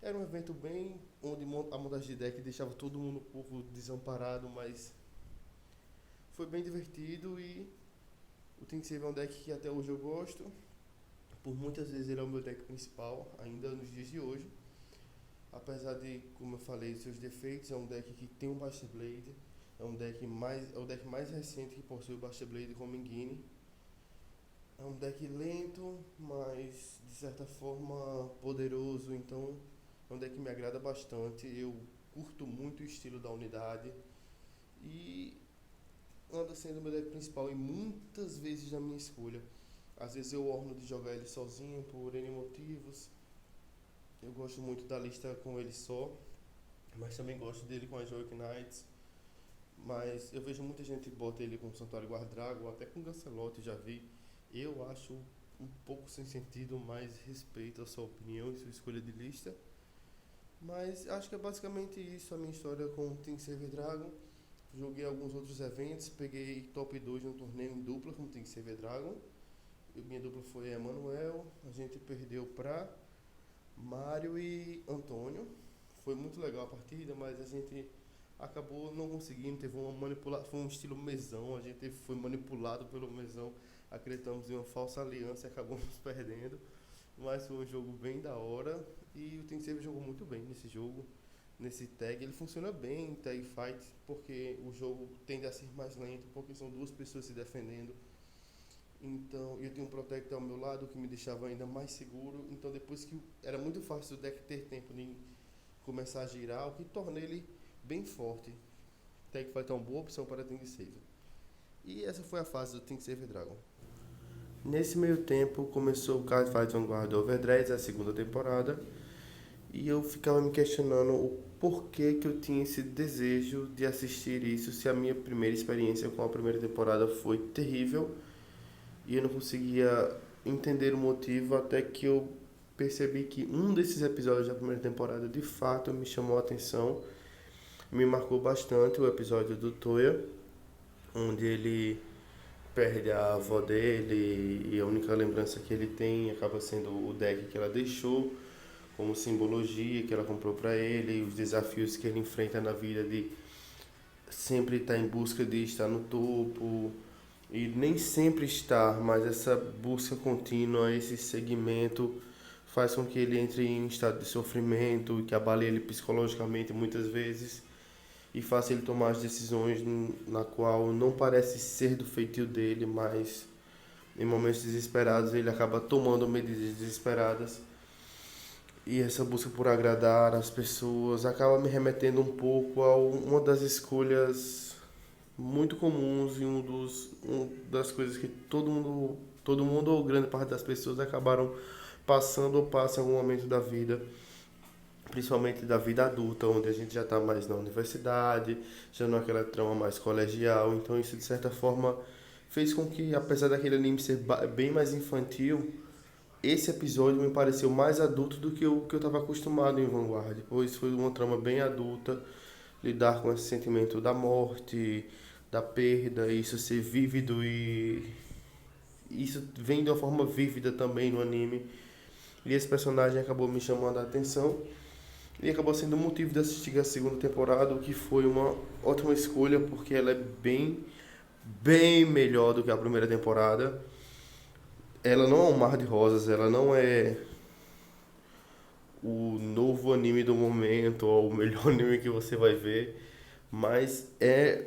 era um evento bem onde a montagem de deck deixava todo mundo um pouco desamparado, mas foi bem divertido e o Think Save é um deck que até hoje eu gosto. Por muitas vezes ele é o meu deck principal, ainda nos dias de hoje. Apesar de, como eu falei, seus defeitos, é um deck que tem um Baixa Blade, é o deck mais recente que possui o Baixa Blade como Engine. É um deck lento, mas de certa forma poderoso, então é um deck que me agrada bastante. Eu curto muito o estilo da unidade e anda sendo o meu deck principal e muitas vezes na minha escolha. Às vezes eu orno de jogar ele sozinho por N motivos. Eu gosto muito da lista com ele só, mas também gosto dele com as Heroic Knights. Mas eu vejo muita gente bota ele com Santuário Guardragon, até com Gancelote já vi. Eu acho um pouco sem sentido, mas respeito a sua opinião e sua escolha de lista. Mas acho que é basicamente isso a minha história com o Think Save Dragon. Joguei alguns outros eventos, peguei top 2 no torneio em dupla com o Think Save Dragon. Minha dupla foi Emanuel, a gente perdeu pra Mário e Antônio. Foi muito legal a partida, mas a gente acabou não conseguindo, teve uma manipulação, foi um estilo mesão, a gente foi manipulado pelo mesão, acreditamos em uma falsa aliança e acabamos perdendo. Mas foi um jogo bem da hora e o Think Save jogou muito bem nesse jogo, nesse tag. Ele funciona bem em tag fight, porque o jogo tende a ser mais lento, porque são duas pessoas se defendendo. Então, eu tinha um Protect ao meu lado que me deixava ainda mais seguro. Então, depois que era muito fácil o deck ter tempo de começar a girar, o que torna ele bem forte. Tag Fight é uma boa opção para Think Save. E essa foi a fase do Think Save Dragon. Nesse meio tempo, começou o Card Fight Vanguard Overdress, a segunda temporada. E eu ficava me questionando o porquê que eu tinha esse desejo de assistir isso, se a minha primeira experiência com a primeira temporada foi terrível. E eu não conseguia entender o motivo até que eu percebi que um desses episódios da primeira temporada de fato me chamou a atenção, me marcou bastante, o episódio do Toya, onde ele perde a avó dele e a única lembrança que ele tem acaba sendo o deck que ela deixou como simbologia que ela comprou para ele, e os desafios que ele enfrenta na vida de sempre estar em busca de estar no topo, e nem sempre estar, mas essa busca contínua, esse segmento faz com que ele entre em um estado de sofrimento, que abale ele psicologicamente muitas vezes e faça ele tomar as decisões na qual não parece ser do feitio dele, mas em momentos desesperados ele acaba tomando medidas desesperadas. E essa busca por agradar as pessoas acaba me remetendo um pouco a uma das escolhas muito comuns e das coisas que todo mundo ou grande parte das pessoas acabaram passando ou passam em algum momento da vida, principalmente da vida adulta, onde a gente já está mais na universidade, já não é aquela trama mais colegial. Então isso de certa forma fez com que, apesar daquele anime ser bem mais infantil, esse episódio me pareceu mais adulto do que o que eu estava acostumado em Vanguard, pois foi uma trama bem adulta, lidar com esse sentimento da morte, da perda, isso ser vívido e isso vem de uma forma vívida também no anime. E esse personagem acabou me chamando a atenção e acabou sendo o motivo de assistir a segunda temporada, o que foi uma ótima escolha, porque ela é bem melhor do que a primeira temporada. Ela não é um mar de rosas, ela não é o novo anime do momento ou o melhor anime que você vai ver, mas é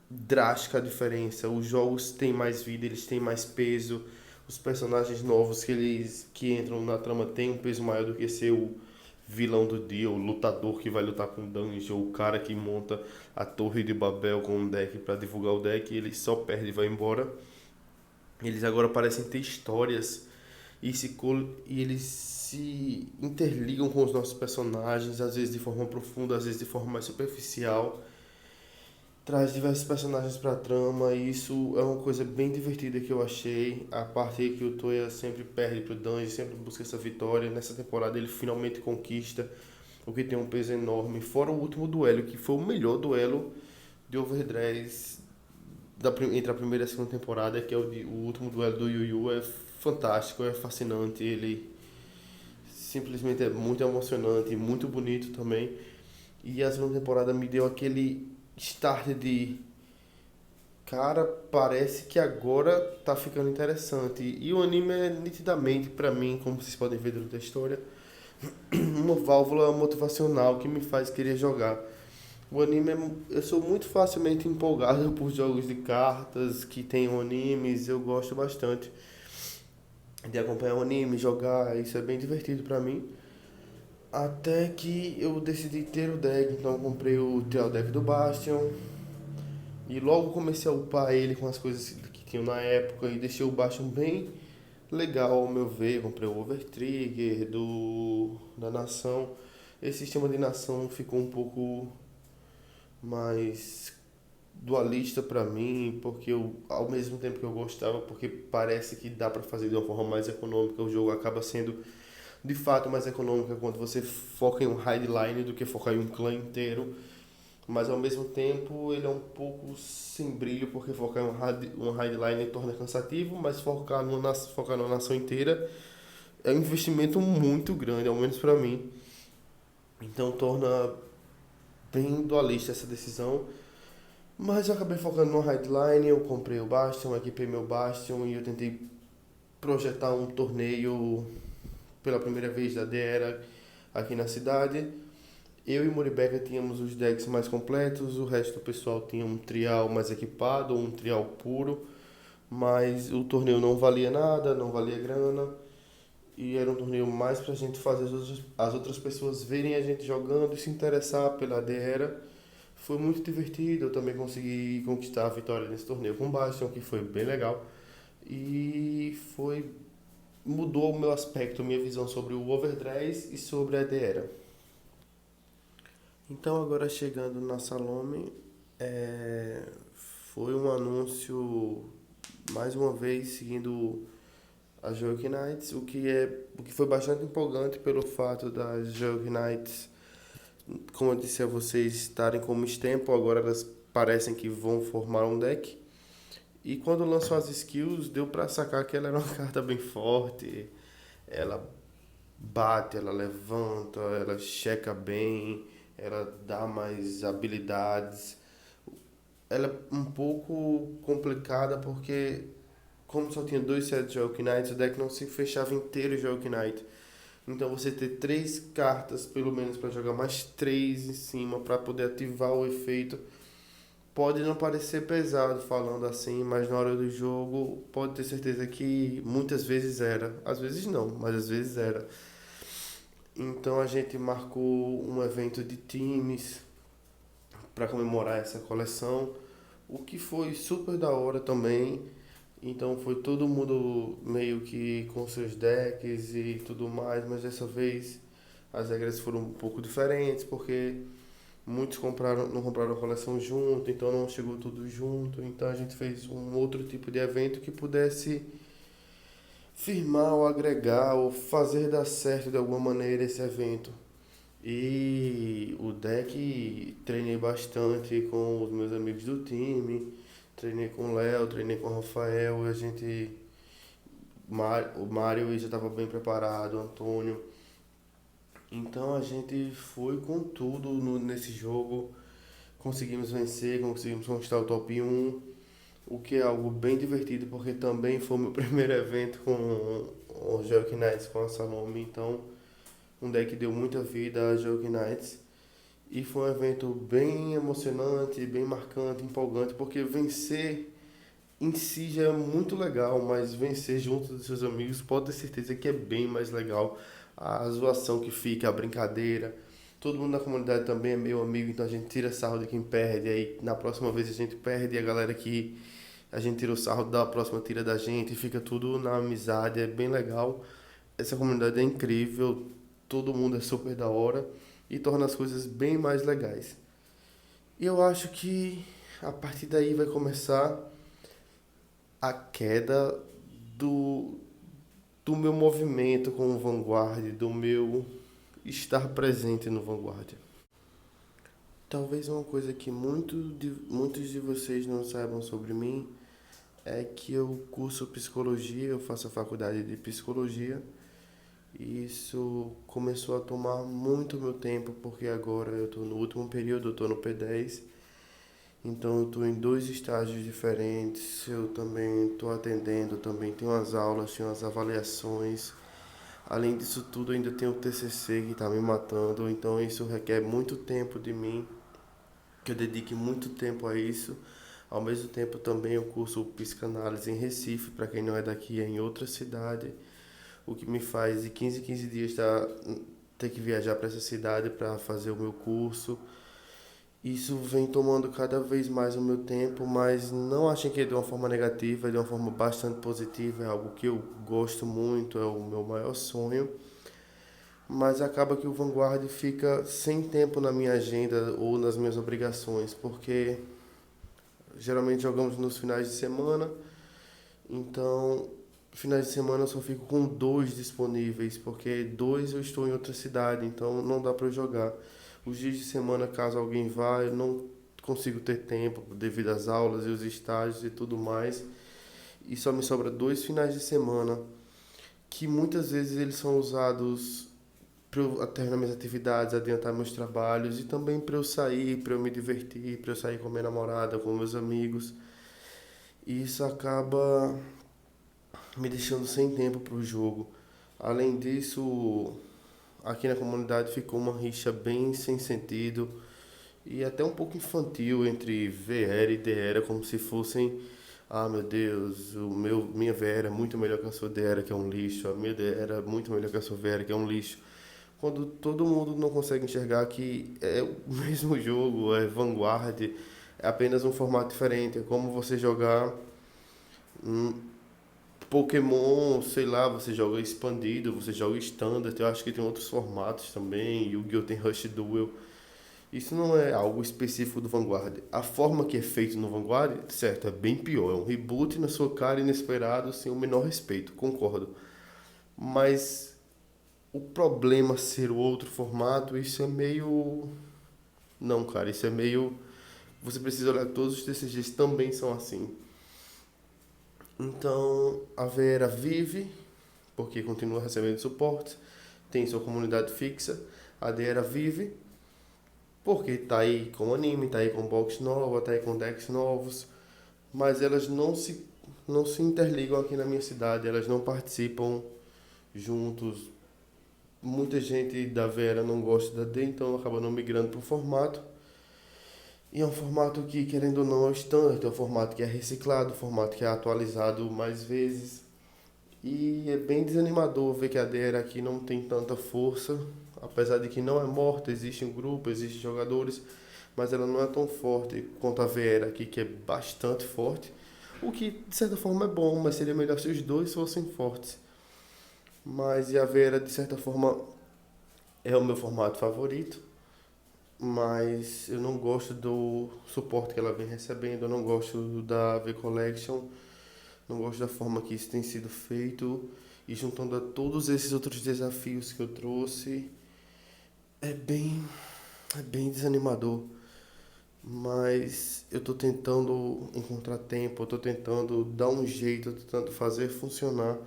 drástica a diferença. Os jogos têm mais vida, eles têm mais peso. Os personagens novos que entram na trama têm um peso maior do que ser o vilão do dia, o lutador que vai lutar com o dungeon, o cara que monta a torre de Babel com um deck para divulgar o deck, e ele só perde e vai embora. Eles agora parecem ter histórias e eles se interligam com os nossos personagens, às vezes de forma profunda, às vezes de forma mais superficial. Traz diversos personagens pra trama e isso é uma coisa bem divertida que eu achei. A parte que o Toya sempre perde pro Danji, sempre busca essa vitória. Nessa temporada ele finalmente conquista, o que tem um peso enorme. Fora o último duelo, que foi o melhor duelo de Overdress entre a primeira e a segunda temporada, que é o último duelo do Yu Yu. É fantástico, é fascinante. Ele simplesmente é muito emocionante, muito bonito também. E a segunda temporada me deu aquele start de cara, parece que agora tá ficando interessante. E o anime é nitidamente, pra mim, como vocês podem ver durante a história, uma válvula motivacional que me faz querer jogar. O anime eu sou muito facilmente empolgado por jogos de cartas que tenham animes, eu gosto bastante de acompanhar o anime, jogar, isso é bem divertido pra mim. Até que eu decidi ter o deck, então eu comprei o Trial Deck do Bastion. E logo comecei a upar ele com as coisas que tinham na época e deixei o Bastion bem legal ao meu ver. Comprei o Overtrigger da Nação. Esse sistema de Nação ficou um pouco mais dualista pra mim, porque eu, ao mesmo tempo que eu gostava, porque parece que dá pra fazer de uma forma mais econômica, o jogo acaba sendo de fato mais econômica quando você foca em um highline do que focar em um clã inteiro, mas ao mesmo tempo ele é um pouco sem brilho, porque focar em um highline torna cansativo, mas focar numa nação inteira é um investimento muito grande, ao menos para mim. Então torna bem dualista essa decisão. Mas eu acabei focando no highline, eu comprei o Bastion, equipei meu Bastion e eu tentei projetar um torneio pela primeira vez da Dera aqui na cidade. Eu e Muribeca tínhamos os decks mais completos, o resto do pessoal tinha um trial mais equipado, um trial puro, mas o torneio não valia nada, não valia grana, e era um torneio mais pra gente fazer as outras pessoas verem a gente jogando e se interessar pela Dera. Foi muito divertido, eu também consegui conquistar a vitória nesse torneio com o Bastion, que foi bem legal, e mudou o meu aspecto, minha visão sobre o Overdress e sobre a Dera. Então, agora chegando na Salome, foi um anúncio, mais uma vez, seguindo a Joke Knights, o que foi bastante empolgante pelo fato das Joke Knights, como eu disse a vocês, estarem como Stemple, agora elas parecem que vão formar um deck. E quando lançou as skills, deu pra sacar que ela era uma carta bem forte, ela bate, ela levanta, ela checa bem, ela dá mais habilidades. Ela é um pouco complicada porque, como só tinha dois sets de Joke Knight, o deck não se fechava inteiro de Joke Knight. Então você ter três cartas, pelo menos, para jogar mais três em cima para poder ativar o efeito, pode não parecer pesado falando assim, mas na hora do jogo pode ter certeza que muitas vezes era. Às vezes não, mas às vezes era. Então a gente marcou um evento de times para comemorar essa coleção, o que foi super da hora também. Então foi todo mundo meio que com seus decks e tudo mais, mas dessa vez as regras foram um pouco diferentes, porque Muitos não compraram a coleção junto, então não chegou tudo junto. Então a gente fez um outro tipo de evento que pudesse firmar ou agregar ou fazer dar certo de alguma maneira esse evento. E o deck treinei bastante com os meus amigos do time, treinei com o Léo, treinei com o Rafael, a gente. O Mário já estava bem preparado, o Antônio. Então a gente foi com tudo nesse jogo, conseguimos vencer, conseguimos conquistar o top 1, o que é algo bem divertido porque também foi o meu primeiro evento com o Joke Knights, com a Salome, então um deck deu muita vida a Joke Knights. E foi um evento bem emocionante, bem marcante, empolgante, porque vencer em si já é muito legal, mas vencer junto dos seus amigos pode ter certeza que é bem mais legal. A zoação que fica, a brincadeira. Todo mundo na comunidade também é meu amigo, então a gente tira sarro de quem perde, aí na próxima vez a gente perde e a galera que a gente tira o sarro da próxima tira da gente, fica tudo na amizade, é bem legal. Essa comunidade é incrível, todo mundo é super da hora e torna as coisas bem mais legais. E eu acho que a partir daí vai começar a queda do, do meu movimento com o Vanguard, do meu estar presente no Vanguard. Talvez uma coisa que muitos de vocês não saibam sobre mim é que eu curso psicologia, eu faço a faculdade de psicologia. E isso começou a tomar muito meu tempo, porque agora eu estou no último período, eu estou no P10. Então eu estou em dois estágios diferentes, eu também estou atendendo, também tenho as aulas, tenho as avaliações. Além disso tudo, ainda tenho o TCC que está me matando, então isso requer muito tempo de mim, que eu dedique muito tempo a isso. Ao mesmo tempo também eu curso psicanálise em Recife, para quem não é daqui, é em outra cidade, o que me faz de 15 em 15 dias ter que viajar para essa cidade para fazer o meu curso. Isso vem tomando cada vez mais o meu tempo, mas não achem que é de uma forma negativa, é de uma forma bastante positiva, é algo que eu gosto muito, é o meu maior sonho. Mas acaba que o Vanguard fica sem tempo na minha agenda ou nas minhas obrigações, porque geralmente jogamos nos finais de semana, então finais de semana eu só fico com dois disponíveis, porque dois eu estou em outra cidade, então não dá para eu jogar. Os dias de semana, caso alguém vá, eu não consigo ter tempo devido às aulas e os estágios e tudo mais. E só me sobra dois finais de semana, que muitas vezes eles são usados para eu terminar minhas atividades, adiantar meus trabalhos e também para eu sair, para eu me divertir, para eu sair com minha namorada, com meus amigos. E isso acaba me deixando sem tempo para o jogo. Além disso, aqui na comunidade ficou uma rixa bem sem sentido e até um pouco infantil entre VR e DR, como se fossem, ah meu Deus, minha VR é muito melhor que a sua DR, que é um lixo, a minha DR é muito melhor que a sua VR, que é um lixo. Quando todo mundo não consegue enxergar que é o mesmo jogo, é Vanguard, é apenas um formato diferente, é como você jogar um Pokémon, sei lá, você joga expandido, você joga standard, eu acho que tem outros formatos também, Yu-Gi-Oh! Tem Rush Duel. Isso não é algo específico do Vanguard. A forma que é feito no Vanguard, certo, é bem pior. É um reboot na sua cara, inesperado, sem o menor respeito, concordo. Mas o problema ser o outro formato, isso é meio. Não, cara, isso é meio. Você precisa olhar que todos os TCGs também são assim. Então, a Vera vive, porque continua recebendo suporte, tem sua comunidade fixa. A Dera vive, porque tá aí com anime, tá aí com box nova, tá aí com decks novos, mas elas não se interligam aqui na minha cidade, elas não participam juntos. Muita gente da Vera não gosta da D, então acaba não migrando pro formato. E é um formato que, querendo ou não, é o standard, é um formato que é reciclado, um formato que é atualizado mais vezes. E é bem desanimador ver que a DR aqui não tem tanta força, apesar de que não é morta, existe um grupo, existem jogadores, mas ela não é tão forte quanto a VR aqui, que é bastante forte. O que de certa forma é bom, mas seria melhor se os dois fossem fortes. Mas e a VR de certa forma é o meu formato favorito, mas eu não gosto do suporte que ela vem recebendo, eu não gosto da V-Collection, não gosto da forma que isso tem sido feito, e juntando a todos esses outros desafios que eu trouxe, é bem, é bem desanimador. Mas eu tô tentando encontrar tempo, eu tô tentando dar um jeito, eu tô tentando fazer funcionar,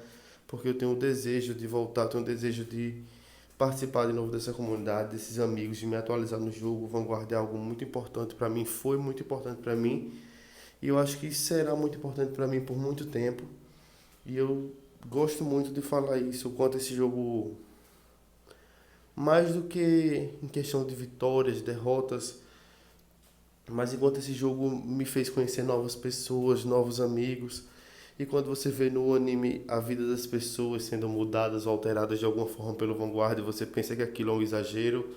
porque eu tenho o desejo de voltar, tenho o desejo de participar de novo dessa comunidade, desses amigos, de me atualizar no jogo. O Vanguard é algo muito importante para mim, foi muito importante para mim, e eu acho que será muito importante para mim por muito tempo. E eu gosto muito de falar isso, o quanto esse jogo, mais do que em questão de vitórias, derrotas, mas enquanto esse jogo me fez conhecer novas pessoas, novos amigos, e quando você vê no anime a vida das pessoas sendo mudadas ou alteradas de alguma forma pelo Vanguard, você pensa que aquilo é um exagero.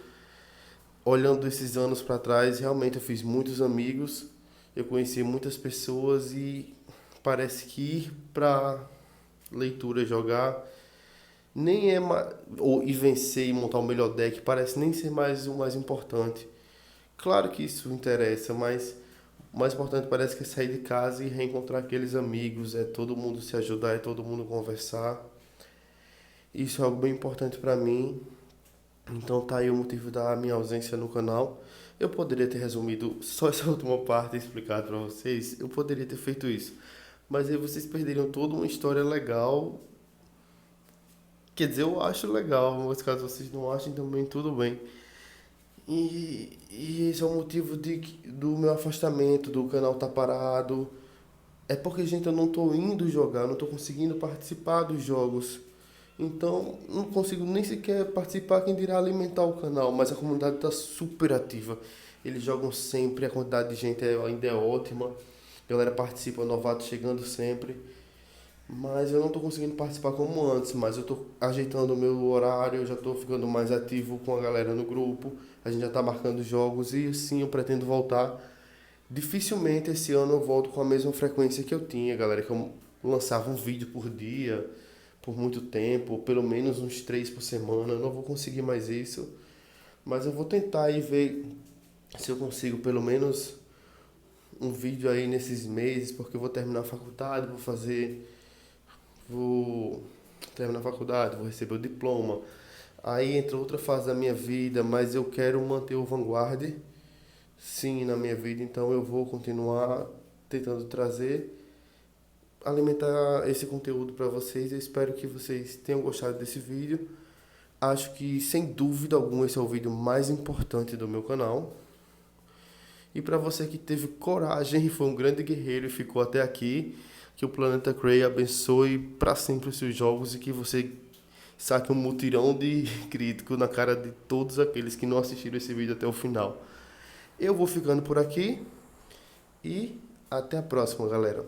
Olhando esses anos para trás, realmente eu fiz muitos amigos, eu conheci muitas pessoas e parece que ir para leitura jogar nem é mais, ou e vencer e montar o melhor deck parece nem ser mais o mais importante. Claro que isso interessa, mas o mais importante parece que é sair de casa e reencontrar aqueles amigos, é todo mundo se ajudar, é todo mundo conversar. Isso é algo bem importante para mim. Então tá aí o motivo da minha ausência no canal. Eu poderia ter resumido só essa última parte e explicado para vocês. Eu poderia ter feito isso. Mas aí vocês perderiam toda uma história legal. Quer dizer, eu acho legal, mas caso vocês não achem também, tudo bem. E esse é o motivo do meu afastamento, do canal tá parado. É porque, gente, eu não tô indo jogar, não tô conseguindo participar dos jogos. Então, não consigo nem sequer participar, quem dirá alimentar o canal. Mas a comunidade tá super ativa. Eles jogam sempre, a quantidade de gente ainda é ótima. A galera participa, novato chegando sempre. Mas eu não tô conseguindo participar como antes, mas eu tô ajeitando o meu horário, eu já tô ficando mais ativo com a galera no grupo, a gente já tá marcando jogos e sim, eu pretendo voltar. Dificilmente esse ano eu volto com a mesma frequência que eu tinha, galera, que eu lançava um vídeo por dia, por muito tempo, pelo menos uns 3 por semana, eu não vou conseguir mais isso, mas eu vou tentar e ver se eu consigo pelo menos um vídeo aí nesses meses, porque eu vou terminar a faculdade, vou terminar a faculdade, vou receber o diploma. Aí entra outra fase da minha vida, mas eu quero manter o Vanguard, sim, na minha vida, então eu vou continuar tentando trazer, alimentar esse conteúdo para vocês. Eu espero que vocês tenham gostado desse vídeo. Acho que, sem dúvida alguma, esse é o vídeo mais importante do meu canal. E para você que teve coragem e foi um grande guerreiro e ficou até aqui, que o Planeta Cray abençoe para sempre os seus jogos e que você saque um mutirão de crítico na cara de todos aqueles que não assistiram esse vídeo até o final. Eu vou ficando por aqui e até a próxima, galera.